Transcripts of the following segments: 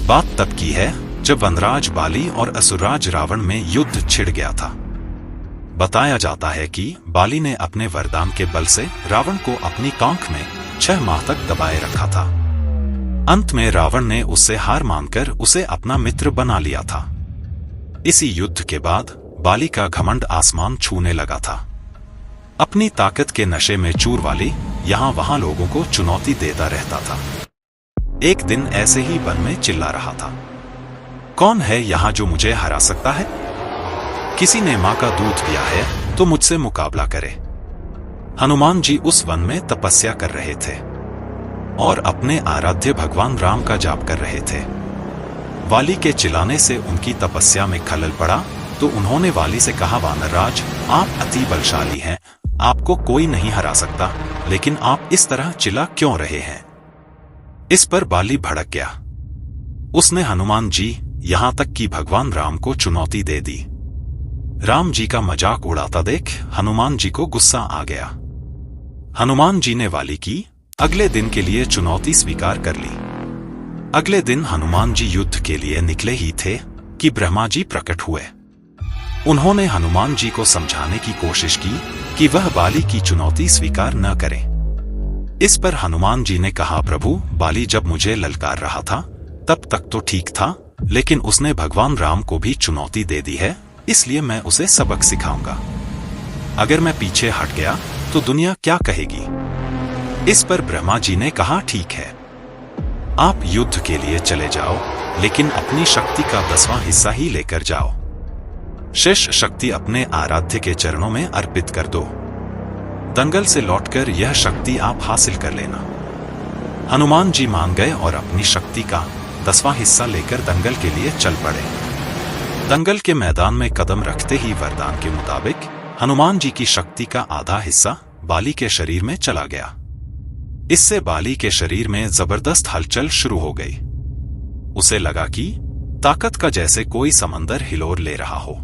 बात तब की है जब वनराज बाली और असुरराज रावण में युद्ध छिड़ गया था। बताया जाता है कि बाली ने अपने वरदान के बल से रावण को अपनी कांख में 6 माह तक दबाए रखा था। अंत में रावण ने उससे हार मानकर उसे अपना मित्र बना लिया था। इसी युद्ध के बाद बाली का घमंड आसमान छूने लगा था। अपनी ताकत के नशे में चूर वाली यहां वहां लोगों को चुनौती देता रहता था। एक दिन ऐसे ही वन में चिल्ला रहा था, कौन है यहां जो मुझे हरा सकता है? किसी ने मां का दूध पिया है तो मुझसे मुकाबला करे। हनुमान जी उस वन में तपस्या कर रहे थे और अपने आराध्य भगवान राम का जाप कर रहे थे। वाली के चिल्लाने से उनकी तपस्या में खलल पड़ा तो उन्होंने वाली से कहा, वानरराज, आप अति बलशाली हैं, आपको कोई नहीं हरा सकता, लेकिन आप इस तरह चिल्ला क्यों रहे हैं? इस पर बाली भड़क गया। उसने हनुमान जी यहां तक कि भगवान राम को चुनौती दे दी। राम जी का मजाक उड़ाता देख हनुमान जी को गुस्सा आ गया। हनुमान जी ने वाली की अगले दिन के लिए चुनौती स्वीकार कर ली। अगले दिन हनुमान जी युद्ध के लिए निकले ही थे कि ब्रह्मा जी प्रकट हुए। उन्होंने हनुमान जी को समझाने की कोशिश की कि वह बाली की चुनौती स्वीकार न करें। इस पर हनुमान जी ने कहा, प्रभु, बाली जब मुझे ललकार रहा था तब तक तो ठीक था, लेकिन उसने भगवान राम को भी चुनौती दे दी है, इसलिए मैं उसे सबक सिखाऊंगा। अगर मैं पीछे हट गया तो दुनिया क्या कहेगी? इस पर ब्रह्मा जी ने कहा, ठीक है, आप युद्ध के लिए चले जाओ, लेकिन अपनी शक्ति का 10वां हिस्सा ही लेकर जाओ। शेष शक्ति अपने आराध्य के चरणों में अर्पित कर दो। दंगल से लौटकर यह शक्ति आप हासिल कर लेना। हनुमान जी मान गए और अपनी शक्ति का 10वां हिस्सा लेकर दंगल के लिए चल पड़े। दंगल के मैदान में कदम रखते ही वरदान के मुताबिक हनुमान जी की शक्ति का आधा हिस्सा बाली के शरीर में चला गया। इससे बाली के शरीर में जबरदस्त हलचल शुरू हो गई। उसे लगा कि ताकत का जैसे कोई समंदर हिलोर ले रहा हो।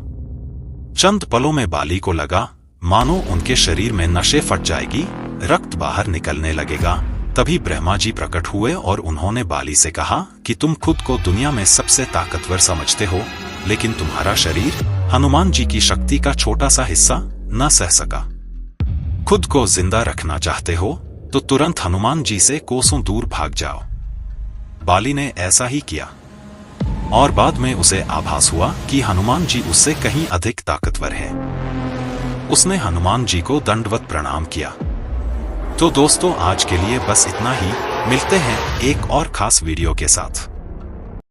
चंद पलों में बाली को लगा मानो उनके शरीर में नशे फट जाएगी, रक्त बाहर निकलने लगेगा। तभी ब्रह्मा जी प्रकट हुए और उन्होंने बाली से कहा कि तुम खुद को दुनिया में सबसे ताकतवर समझते हो, लेकिन तुम्हारा शरीर हनुमान जी की शक्ति का छोटा सा हिस्सा न सह सका। खुद को जिंदा रखना चाहते हो तो तुरंत हनुमान जी से कोसों दूर भाग जाओ। बाली ने ऐसा ही किया और बाद में उसे आभास हुआ कि हनुमान जी उससे कहीं अधिक ताकतवर हैं। उसने हनुमान जी को दंडवत प्रणाम किया। तो दोस्तों, आज के लिए बस इतना ही। मिलते हैं एक और खास वीडियो के साथ।